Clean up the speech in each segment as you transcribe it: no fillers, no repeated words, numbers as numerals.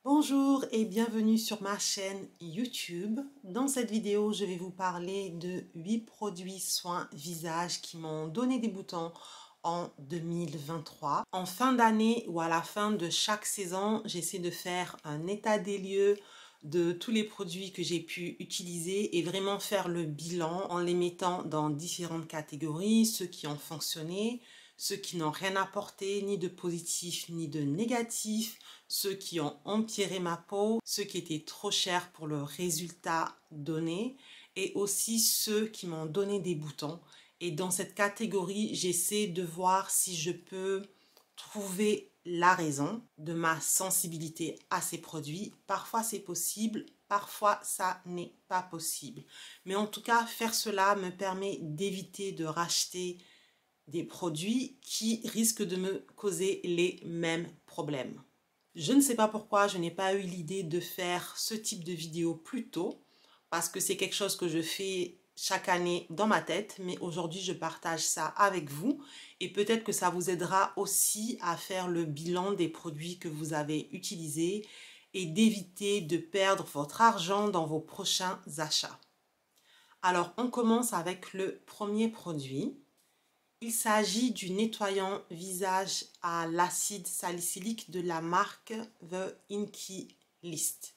Bonjour et bienvenue sur ma chaîne YouTube. Dans cette vidéo, je vais vous parler de 8 produits soins visage qui m'ont donné des boutons en 2023. En fin d'année ou à la fin de chaque saison, j'essaie de faire un état des lieux de tous les produits que j'ai pu utiliser et vraiment faire le bilan en les mettant dans différentes catégories, ceux qui ont fonctionné, ceux qui n'ont rien apporté, ni de positif ni de négatif, ceux qui ont empiré ma peau, ceux qui étaient trop chers pour le résultat donné et aussi ceux qui m'ont donné des boutons. Et dans cette catégorie, j'essaie de voir si je peux trouver la raison de ma sensibilité à ces produits. Parfois c'est possible, parfois ça n'est pas possible. Mais en tout cas, faire cela me permet d'éviter de racheter des produits qui risquent de me causer les mêmes problèmes. Je ne sais pas pourquoi je n'ai pas eu l'idée de faire ce type de vidéo plus tôt, parce que c'est quelque chose que je fais chaque année dans ma tête, mais aujourd'hui je partage ça avec vous et peut-être que ça vous aidera aussi à faire le bilan des produits que vous avez utilisés et d'éviter de perdre votre argent dans vos prochains achats. Alors on commence avec le premier produit. Il s'agit du nettoyant visage à l'acide salicylique de la marque The Inkey List.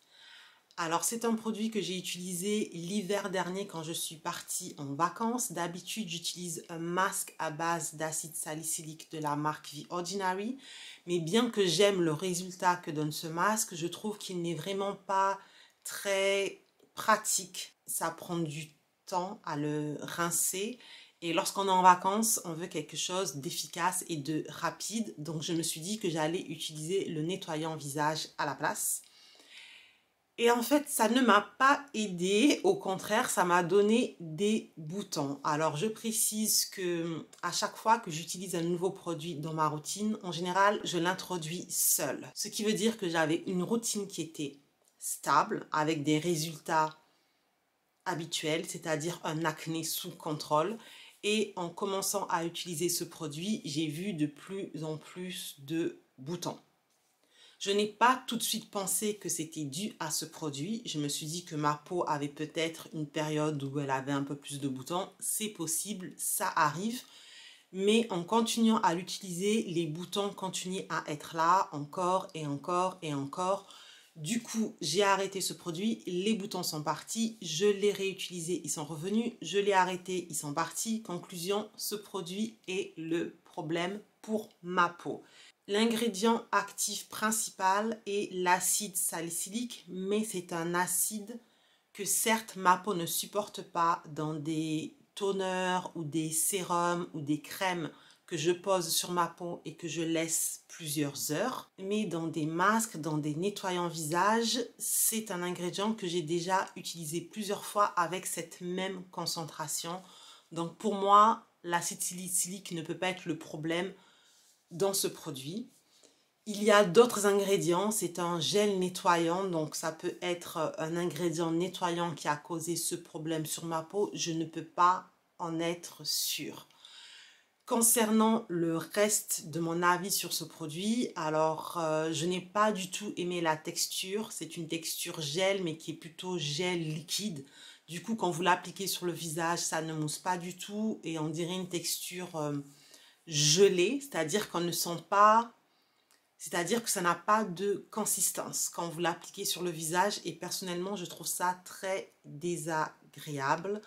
Alors c'est un produit que j'ai utilisé l'hiver dernier quand je suis partie en vacances. D'habitude j'utilise un masque à base d'acide salicylique de la marque The Ordinary. Mais bien que j'aime le résultat que donne ce masque, je trouve qu'il n'est vraiment pas très pratique. Ça prend du temps à le rincer. Et lorsqu'on est en vacances, on veut quelque chose d'efficace et de rapide. Donc je me suis dit que j'allais utiliser le nettoyant visage à la place. Et en fait, ça ne m'a pas aidé. Au contraire, ça m'a donné des boutons. Alors je précise que à chaque fois que j'utilise un nouveau produit dans ma routine, en général, je l'introduis seule. Ce qui veut dire que j'avais une routine qui était stable, avec des résultats habituels, c'est-à-dire un acné sous contrôle. Et en commençant à utiliser ce produit, j'ai vu de plus en plus de boutons. Je n'ai pas tout de suite pensé que c'était dû à ce produit. Je me suis dit que ma peau avait peut-être une période où elle avait un peu plus de boutons. C'est possible, ça arrive. Mais en continuant à l'utiliser, les boutons continuent à être là encore et encore et encore. Du coup, j'ai arrêté ce produit, les boutons sont partis, je l'ai réutilisé, ils sont revenus, je l'ai arrêté, ils sont partis. Conclusion, ce produit est le problème pour ma peau. L'ingrédient actif principal est l'acide salicylique, mais c'est un acide que certes ma peau ne supporte pas dans des toners ou des sérums ou des crèmes que je pose sur ma peau et que je laisse plusieurs heures. Mais dans des masques, dans des nettoyants visage, c'est un ingrédient que j'ai déjà utilisé plusieurs fois avec cette même concentration. Donc pour moi, l'acide salicylique ne peut pas être le problème dans ce produit. Il y a d'autres ingrédients, c'est un gel nettoyant, donc ça peut être un ingrédient nettoyant qui a causé ce problème sur ma peau, je ne peux pas en être sûre. Concernant le reste de mon avis sur ce produit, alors je n'ai pas du tout aimé la texture, c'est une texture gel mais qui est plutôt gel liquide. Du coup quand vous l'appliquez sur le visage, ça ne mousse pas du tout et on dirait une texture gelée, c'est-à-dire qu'on ne sent pas... C'est-à-dire que ça n'a pas de consistance quand vous l'appliquez sur le visage et personnellement, je trouve ça très désagréable.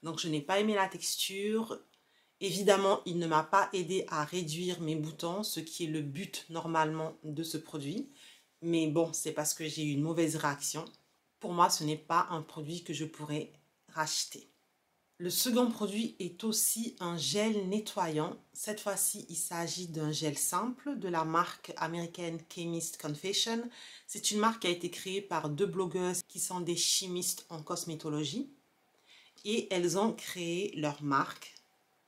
Donc, je n'ai pas aimé la texture. Évidemment, il ne m'a pas aidé à réduire mes boutons, ce qui est le but normalement de ce produit. Mais bon, c'est parce que j'ai eu une mauvaise réaction. Pour moi, ce n'est pas un produit que je pourrais racheter. Le second produit est aussi un gel nettoyant. Cette fois-ci, il s'agit d'un gel simple de la marque américaine Chemist Confession. C'est une marque qui a été créée par deux blogueuses qui sont des chimistes en cosmétologie. Et elles ont créé leur marque.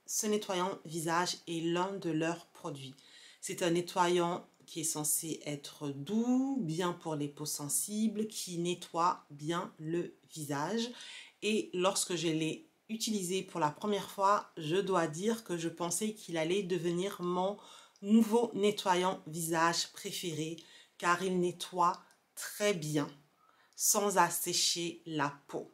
Ce nettoyant visage est l'un de leurs produits. C'est un nettoyant qui est censé être doux, bien pour les peaux sensibles, qui nettoie bien le visage. Et lorsque je l'ai utilisé pour la première fois, je dois dire que je pensais qu'il allait devenir mon nouveau nettoyant visage préféré car il nettoie très bien sans assécher la peau.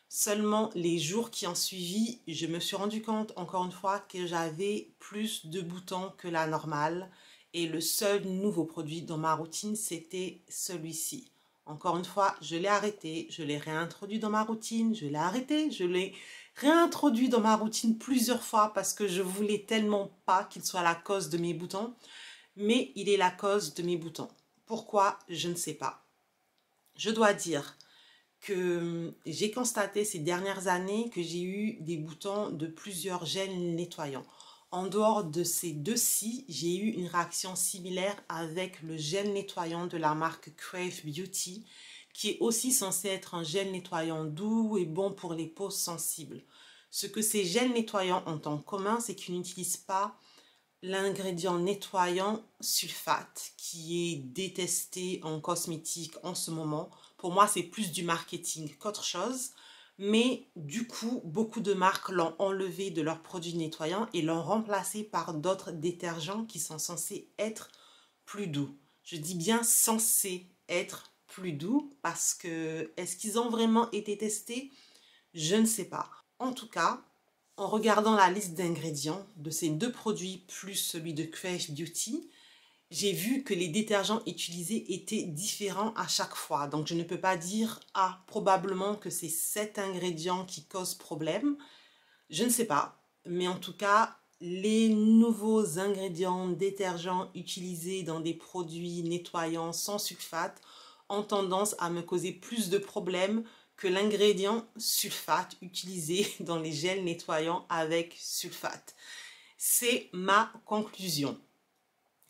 Seulement les jours qui ont suivi, je me suis rendu compte encore une fois que j'avais plus de boutons que la normale et le seul nouveau produit dans ma routine, c'était celui-ci. Encore une fois, je l'ai arrêté, je l'ai réintroduit dans ma routine, je l'ai arrêté, je l'ai réintroduit dans ma routine plusieurs fois parce que je voulais tellement pas qu'il soit la cause de mes boutons, mais il est la cause de mes boutons. Pourquoi? Je ne sais pas. Je dois dire que j'ai constaté ces dernières années que j'ai eu des boutons de plusieurs gels nettoyants. En dehors de ces deux-ci, j'ai eu une réaction similaire avec le gel nettoyant de la marque Crave Beauty, qui est aussi censé être un gel nettoyant doux et bon pour les peaux sensibles. Ce que ces gels nettoyants ont en commun, c'est qu'ils n'utilisent pas l'ingrédient nettoyant sulfate qui est détesté en cosmétique en ce moment. Pour moi, c'est plus du marketing qu'autre chose. Mais du coup, beaucoup de marques l'ont enlevé de leurs produits nettoyants et l'ont remplacé par d'autres détergents qui sont censés être plus doux. Je dis bien censés être plus doux parce que est-ce qu'ils ont vraiment été testés? Je ne sais pas. En tout cas, en regardant la liste d'ingrédients de ces deux produits plus celui de Crave Beauty, j'ai vu que les détergents utilisés étaient différents à chaque fois. Donc je ne peux pas dire, ah, probablement que c'est cet ingrédient qui cause problème. Je ne sais pas. Mais en tout cas, les nouveaux ingrédients détergents utilisés dans des produits nettoyants sans sulfate ont tendance à me causer plus de problèmes que l'ingrédient sulfate utilisé dans les gels nettoyants avec sulfate. C'est ma conclusion.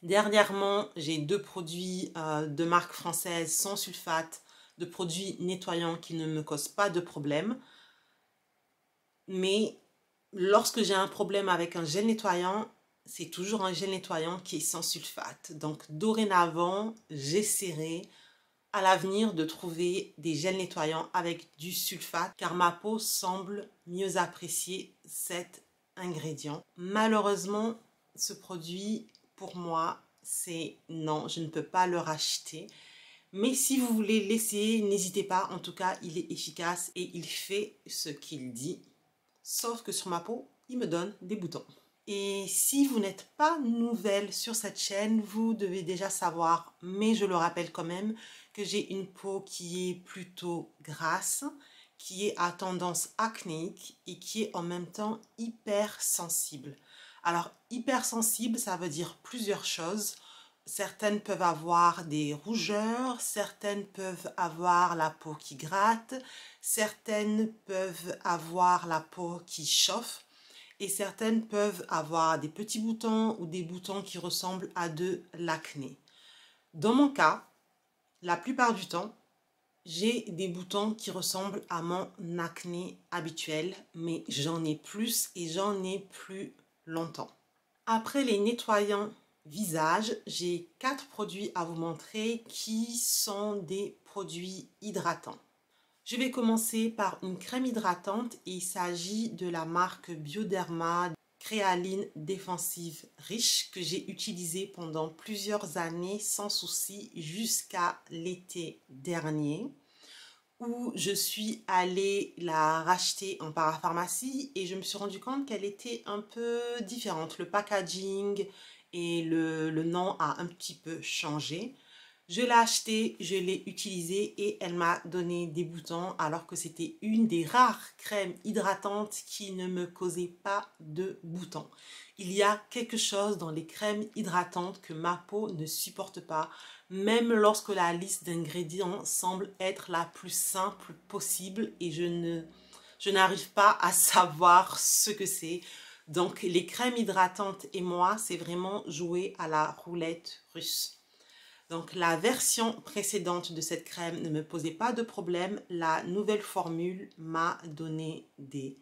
Dernièrement, j'ai deux produits de marque française sans sulfate, de produits nettoyants qui ne me causent pas de problème. Mais lorsque j'ai un problème avec un gel nettoyant, c'est toujours un gel nettoyant qui est sans sulfate. Donc dorénavant, j'essaierai à l'avenir de trouver des gels nettoyants avec du sulfate car ma peau semble mieux apprécier cet ingrédient. Malheureusement, ce produit, pour moi, c'est non, je ne peux pas le racheter. Mais si vous voulez l'essayer, n'hésitez pas. En tout cas, il est efficace et il fait ce qu'il dit. Sauf que sur ma peau, il me donne des boutons. Et si vous n'êtes pas nouvelle sur cette chaîne, vous devez déjà savoir, mais je le rappelle quand même, que j'ai une peau qui est plutôt grasse, qui est à tendance acnéique et qui est en même temps hypersensible. Alors, hypersensible, ça veut dire plusieurs choses. Certaines peuvent avoir des rougeurs, certaines peuvent avoir la peau qui gratte, certaines peuvent avoir la peau qui chauffe et certaines peuvent avoir des petits boutons ou des boutons qui ressemblent à de l'acné. Dans mon cas, la plupart du temps, j'ai des boutons qui ressemblent à mon acné habituel, mais j'en ai plus et j'en ai plus longtemps. Après les nettoyants visage, j'ai 4 produits à vous montrer qui sont des produits hydratants. Je vais commencer par une crème hydratante et il s'agit de la marque Bioderma Créaline Défensive Riche que j'ai utilisée pendant plusieurs années sans souci jusqu'à l'été dernier où je suis allée la racheter en parapharmacie et je me suis rendu compte qu'elle était un peu différente. Le packaging et le nom a un petit peu changé. Je l'ai achetée, je l'ai utilisée et elle m'a donné des boutons alors que c'était une des rares crèmes hydratantes qui ne me causait pas de boutons. Il y a quelque chose dans les crèmes hydratantes que ma peau ne supporte pas, même lorsque la liste d'ingrédients semble être la plus simple possible et je n'arrive pas à savoir ce que c'est. Donc les crèmes hydratantes et moi, c'est vraiment jouer à la roulette russe. Donc la version précédente de cette crème ne me posait pas de problème. La nouvelle formule m'a donné des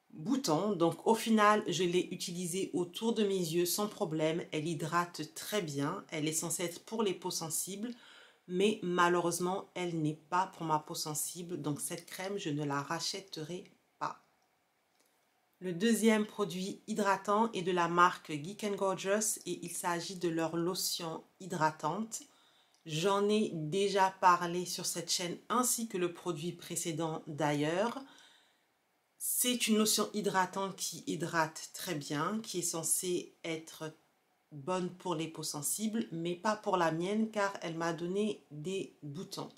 boutons. Donc au final, je l'ai utilisée autour de mes yeux sans problème. Elle hydrate très bien. Elle est censée être pour les peaux sensibles. Mais malheureusement, elle n'est pas pour ma peau sensible. Donc cette crème, je ne la rachèterai pas. Le deuxième produit hydratant est de la marque Geek & Gorgeous et il s'agit de leur lotion hydratante. J'en ai déjà parlé sur cette chaîne ainsi que le produit précédent d'ailleurs. C'est une lotion hydratante qui hydrate très bien, qui est censée être bonne pour les peaux sensibles, mais pas pour la mienne car elle m'a donné des boutons.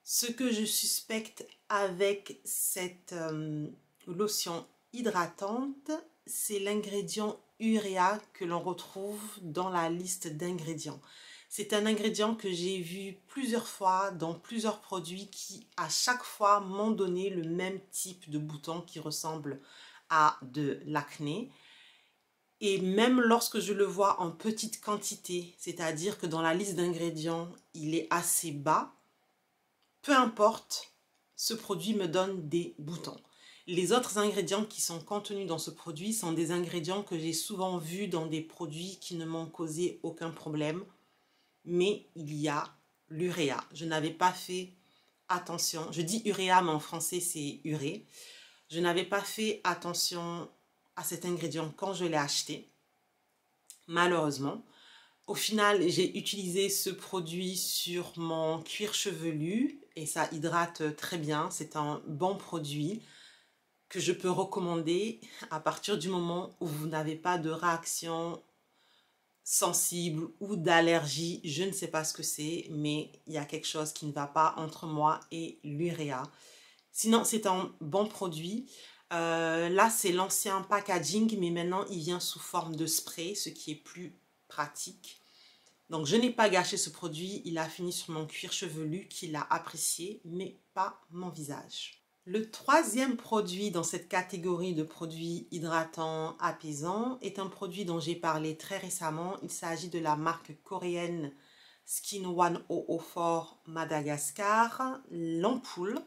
Ce que je suspecte avec cette lotion hydratante, c'est l'ingrédient uréa que l'on retrouve dans la liste d'ingrédients. C'est un ingrédient que j'ai vu plusieurs fois dans plusieurs produits qui à chaque fois m'ont donné le même type de bouton qui ressemble à de l'acné. Et même lorsque je le vois en petite quantité, c'est-à-dire que dans la liste d'ingrédients, il est assez bas, peu importe, ce produit me donne des boutons. Les autres ingrédients qui sont contenus dans ce produit sont des ingrédients que j'ai souvent vus dans des produits qui ne m'ont causé aucun problème. Mais il y a l'uréa. Je n'avais pas fait attention. Je dis uréa, mais en français c'est urée. Je n'avais pas fait attention à cet ingrédient quand je l'ai acheté. Malheureusement, au final, j'ai utilisé ce produit sur mon cuir chevelu et ça hydrate très bien. C'est un bon produit que je peux recommander à partir du moment où vous n'avez pas de réaction sensible ou d'allergie. Je ne sais pas ce que c'est, mais il y a quelque chose qui ne va pas entre moi et l'uréa. Sinon, c'est un bon produit. Là, c'est l'ancien packaging, mais maintenant, il vient sous forme de spray, ce qui est plus pratique. Donc, je n'ai pas gâché ce produit. Il a fini sur mon cuir chevelu qui l'a apprécié, mais pas mon visage. Le troisième produit dans cette catégorie de produits hydratants apaisants est un produit dont j'ai parlé très récemment. Il s'agit de la marque coréenne Skin 1004 Madagascar, l'ampoule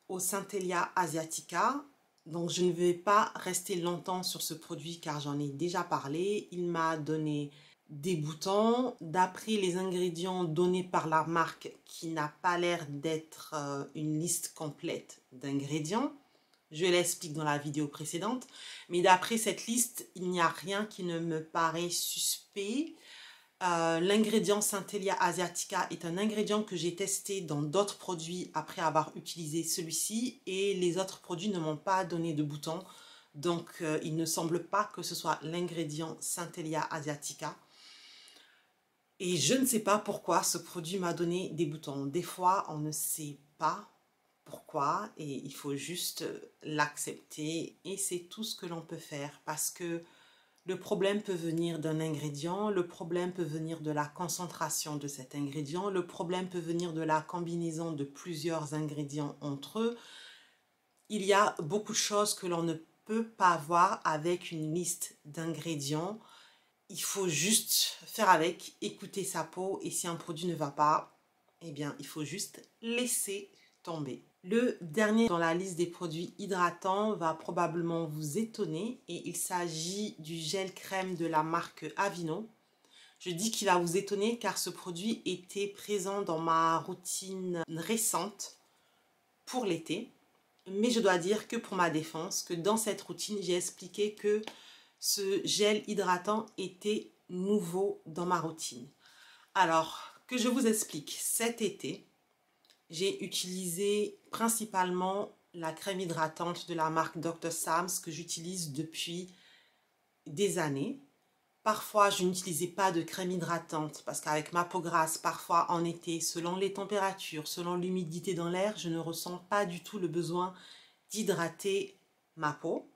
au Centellia asiatica. Donc je ne vais pas rester longtemps sur ce produit car j'en ai déjà parlé. Il m'a donné des boutons. D'après les ingrédients donnés par la marque qui n'a pas l'air d'être une liste complète d'ingrédients, je l'explique dans la vidéo précédente, mais d'après cette liste, il n'y a rien qui ne me paraît suspect. L'ingrédient Centellia asiatica est un ingrédient que j'ai testé dans d'autres produits après avoir utilisé celui-ci et les autres produits ne m'ont pas donné de boutons. Donc, il ne semble pas que ce soit l'ingrédient Centellia asiatica. Et je ne sais pas pourquoi ce produit m'a donné des boutons. Des fois, on ne sait pas pourquoi et il faut juste l'accepter et c'est tout ce que l'on peut faire parce que le problème peut venir d'un ingrédient, le problème peut venir de la concentration de cet ingrédient, le problème peut venir de la combinaison de plusieurs ingrédients entre eux. Il y a beaucoup de choses que l'on ne peut pas voir avec une liste d'ingrédients. Il faut juste faire avec, écouter sa peau et si un produit ne va pas, eh bien, il faut juste laisser tomber. Le dernier dans la liste des produits hydratants va probablement vous étonner et il s'agit du gel crème de la marque Aveeno. Je dis qu'il va vous étonner car ce produit était présent dans ma routine récente pour l'été. Mais je dois dire que pour ma défense, que dans cette routine, j'ai expliqué que ce gel hydratant était nouveau dans ma routine. Alors, que je vous explique, cet été, j'ai utilisé principalement la crème hydratante de la marque Dr. Sam's que j'utilise depuis des années. Parfois, je n'utilisais pas de crème hydratante parce qu'avec ma peau grasse, parfois en été, selon les températures, selon l'humidité dans l'air, je ne ressens pas du tout le besoin d'hydrater ma peau.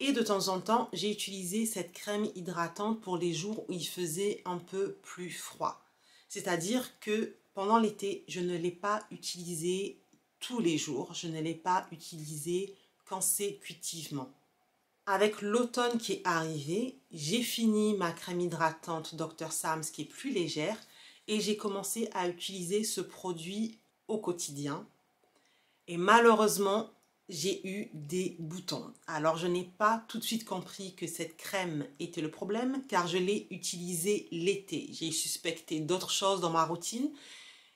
Et de temps en temps, j'ai utilisé cette crème hydratante pour les jours où il faisait un peu plus froid. C'est-à-dire que pendant l'été, je ne l'ai pas utilisée tous les jours. Je ne l'ai pas utilisée consécutivement. Avec l'automne qui est arrivé, j'ai fini ma crème hydratante Dr. Sam's qui est plus légère et j'ai commencé à utiliser ce produit au quotidien. Et malheureusement, j'ai eu des boutons. Alors, je n'ai pas tout de suite compris que cette crème était le problème car je l'ai utilisée l'été. J'ai suspecté d'autres choses dans ma routine.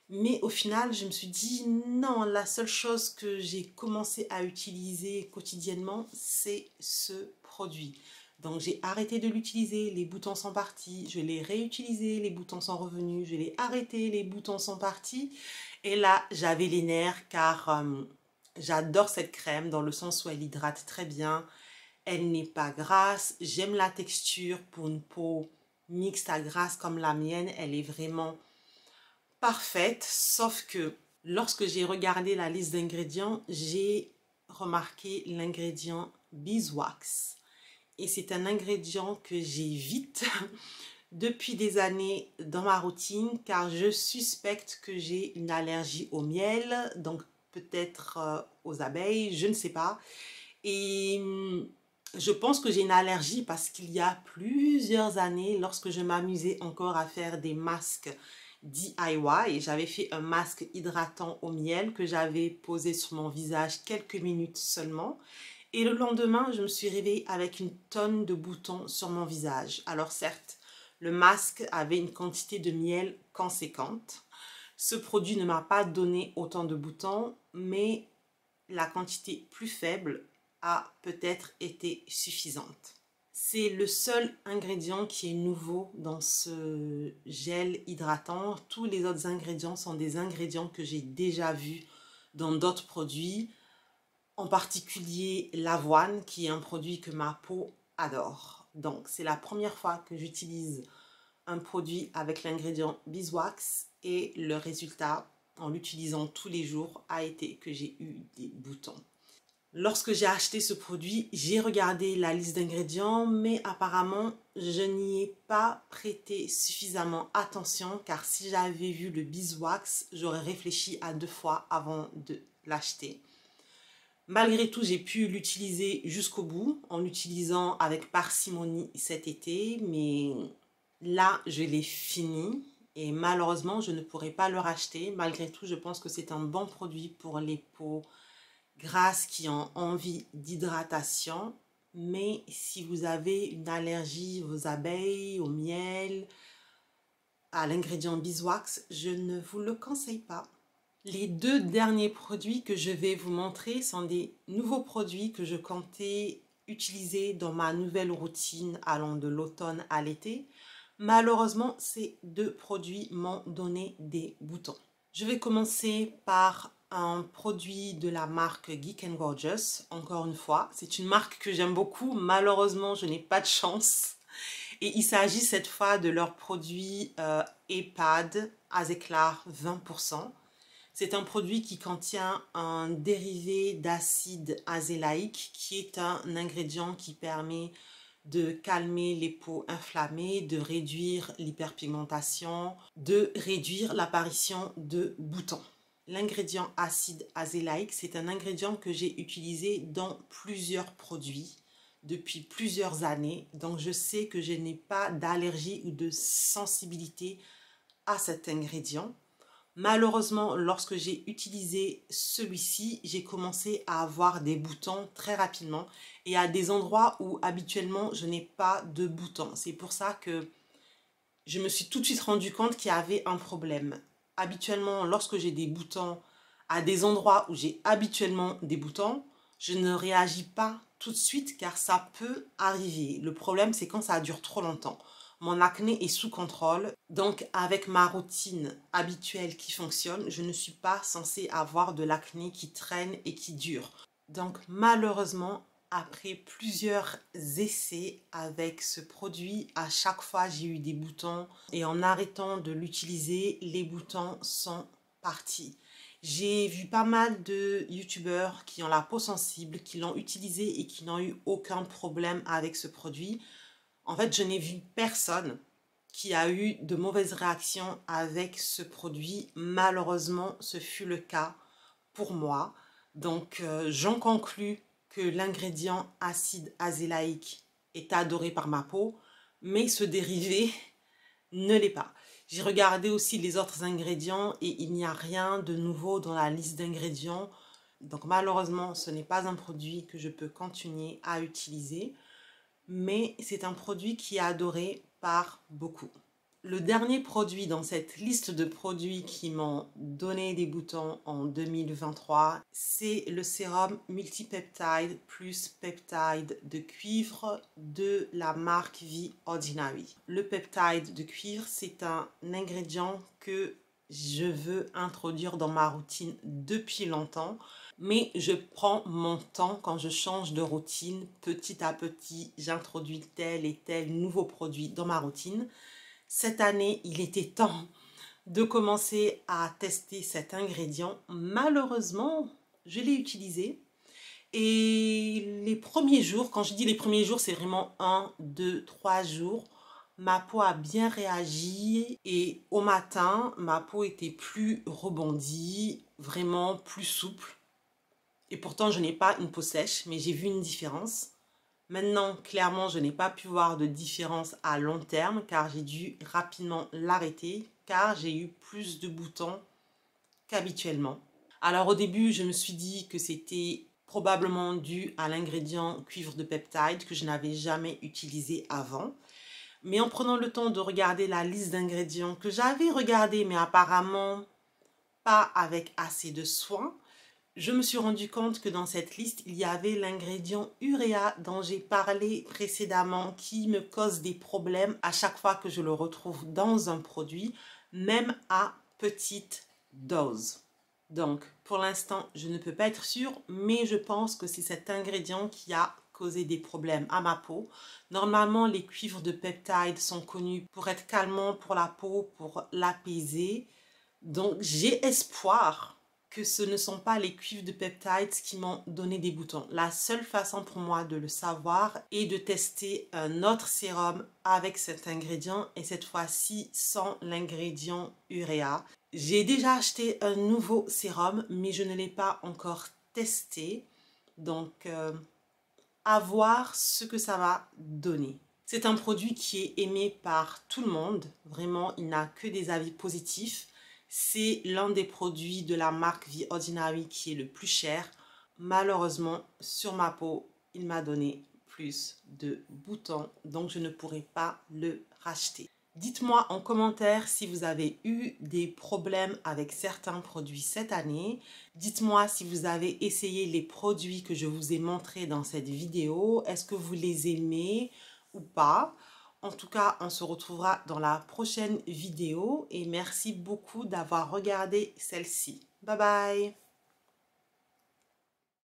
Mais au final, je me suis dit non, la seule chose que j'ai commencé à utiliser quotidiennement, c'est ce produit. Donc j'ai arrêté de l'utiliser, les boutons sont partis, je l'ai réutilisé, les boutons sont revenus, je l'ai arrêté, les boutons sont partis. Et là, j'avais les nerfs car j'adore cette crème dans le sens où elle hydrate très bien. Elle n'est pas grasse, j'aime la texture pour une peau mixte à grasse comme la mienne, elle est vraiment parfaite, sauf que lorsque j'ai regardé la liste d'ingrédients, j'ai remarqué l'ingrédient beeswax. Et c'est un ingrédient que j'évite depuis des années dans ma routine car je suspecte que j'ai une allergie au miel, donc peut-être aux abeilles, je ne sais pas. Et je pense que j'ai une allergie parce qu'il y a plusieurs années, lorsque je m'amusais encore à faire des masques DIY, j'avais fait un masque hydratant au miel que j'avais posé sur mon visage quelques minutes seulement. Et le lendemain, je me suis réveillée avec une tonne de boutons sur mon visage. Alors certes, le masque avait une quantité de miel conséquente. Ce produit ne m'a pas donné autant de boutons, mais la quantité plus faible a peut-être été suffisante. C'est le seul ingrédient qui est nouveau dans ce gel hydratant. Tous les autres ingrédients sont des ingrédients que j'ai déjà vus dans d'autres produits, en particulier l'avoine, qui est un produit que ma peau adore. Donc, c'est la première fois que j'utilise un produit avec l'ingrédient beeswax et le résultat, en l'utilisant tous les jours, a été que j'ai eu des boutons. Lorsque j'ai acheté ce produit, j'ai regardé la liste d'ingrédients, mais apparemment, je n'y ai pas prêté suffisamment attention car si j'avais vu le beeswax, j'aurais réfléchi à 2 fois avant de l'acheter. Malgré tout, j'ai pu l'utiliser jusqu'au bout en l'utilisant avec parcimonie cet été, mais là, je l'ai fini et malheureusement, je ne pourrai pas le racheter. Malgré tout, je pense que c'est un bon produit pour les peaux grasses qui ont envie d'hydratation. Mais si vous avez une allergie aux abeilles, au miel, à l'ingrédient beeswax, je ne vous le conseille pas. Les 2 derniers produits que je vais vous montrer sont des nouveaux produits que je comptais utiliser dans ma nouvelle routine allant de l'automne à l'été. Malheureusement, ces 2 produits m'ont donné des boutons. Je vais commencer par un produit de la marque Geek & Gorgeous. Encore une fois, c'est une marque que j'aime beaucoup. Malheureusement, je n'ai pas de chance. Et il s'agit cette fois de leur produit EHPAD Azéclar 20%. C'est un produit qui contient un dérivé d'acide azélaïque qui est un ingrédient qui permet de calmer les peaux inflammées, de réduire l'hyperpigmentation, de réduire l'apparition de boutons. L'ingrédient acide azélaïque, c'est un ingrédient que j'ai utilisé dans plusieurs produits depuis plusieurs années. Donc je sais que je n'ai pas d'allergie ou de sensibilité à cet ingrédient. Malheureusement, lorsque j'ai utilisé celui-ci, j'ai commencé à avoir des boutons très rapidement et à des endroits où habituellement je n'ai pas de boutons. C'est pour ça que je me suis tout de suite rendu compte qu'il y avait un problème. Habituellement, lorsque j'ai des boutons à des endroits où j'ai habituellement des boutons, je ne réagis pas tout de suite car ça peut arriver. Le problème, c'est quand ça dure trop longtemps. Mon acné est sous contrôle, donc avec ma routine habituelle qui fonctionne, je ne suis pas censée avoir de l'acné qui traîne et qui dure. Donc malheureusement, après plusieurs essais avec ce produit, à chaque fois j'ai eu des boutons et en arrêtant de l'utiliser, les boutons sont partis. J'ai vu pas mal de youtubeurs qui ont la peau sensible, qui l'ont utilisé et qui n'ont eu aucun problème avec ce produit. En fait, je n'ai vu personne qui a eu de mauvaises réactions avec ce produit. Malheureusement, ce fut le cas pour moi. Donc, j'en conclus que l'ingrédient acide azélaïque est adoré par ma peau, mais ce dérivé ne l'est pas. J'ai regardé aussi les autres ingrédients et il n'y a rien de nouveau dans la liste d'ingrédients. Donc, malheureusement, ce n'est pas un produit que je peux continuer à utiliser. Mais c'est un produit qui est adoré par beaucoup. Le dernier produit dans cette liste de produits qui m'ont donné des boutons en 2023, c'est le sérum multipeptide plus peptide de cuivre de la marque The Ordinary. Le peptide de cuivre, c'est un ingrédient que je veux introduire dans ma routine depuis longtemps, mais je prends mon temps quand je change de routine. Petit à petit, j'introduis tel et tel nouveau produit dans ma routine. Cette année, il était temps de commencer à tester cet ingrédient. Malheureusement, je l'ai utilisé. Et les premiers jours, quand je dis les premiers jours, c'est vraiment 1, 2, 3 jours, ma peau a bien réagi et au matin, ma peau était plus rebondie, vraiment plus souple. Et pourtant, je n'ai pas une peau sèche, mais j'ai vu une différence. Maintenant, clairement, je n'ai pas pu voir de différence à long terme car j'ai dû rapidement l'arrêter car j'ai eu plus de boutons qu'habituellement. Alors au début, je me suis dit que c'était probablement dû à l'ingrédient cuivre de peptide que je n'avais jamais utilisé avant. Mais en prenant le temps de regarder la liste d'ingrédients que j'avais regardé mais apparemment pas avec assez de soin, je me suis rendu compte que dans cette liste, il y avait l'ingrédient uréa dont j'ai parlé précédemment qui me cause des problèmes à chaque fois que je le retrouve dans un produit, même à petite dose. Donc, pour l'instant, je ne peux pas être sûre, mais je pense que c'est cet ingrédient qui a causé des problèmes à ma peau. Normalement, les cuivres de peptide sont connus pour être calmants pour la peau, pour l'apaiser. Donc, j'ai espoir que ce ne sont pas les cuivres de peptides qui m'ont donné des boutons. La seule façon pour moi de le savoir est de tester un autre sérum avec cet ingrédient et cette fois-ci sans l'ingrédient uréa. J'ai déjà acheté un nouveau sérum mais je ne l'ai pas encore testé. Donc, à voir ce que ça va donner. C'est un produit qui est aimé par tout le monde. Vraiment, il n'a que des avis positifs. C'est l'un des produits de la marque The Ordinary qui est le plus cher. Malheureusement, sur ma peau, il m'a donné plus de boutons, donc je ne pourrai pas le racheter. Dites-moi en commentaire si vous avez eu des problèmes avec certains produits cette année. Dites-moi si vous avez essayé les produits que je vous ai montrés dans cette vidéo. Est-ce que vous les aimez ou pas? En tout cas, on se retrouvera dans la prochaine vidéo et merci beaucoup d'avoir regardé celle-ci. Bye bye!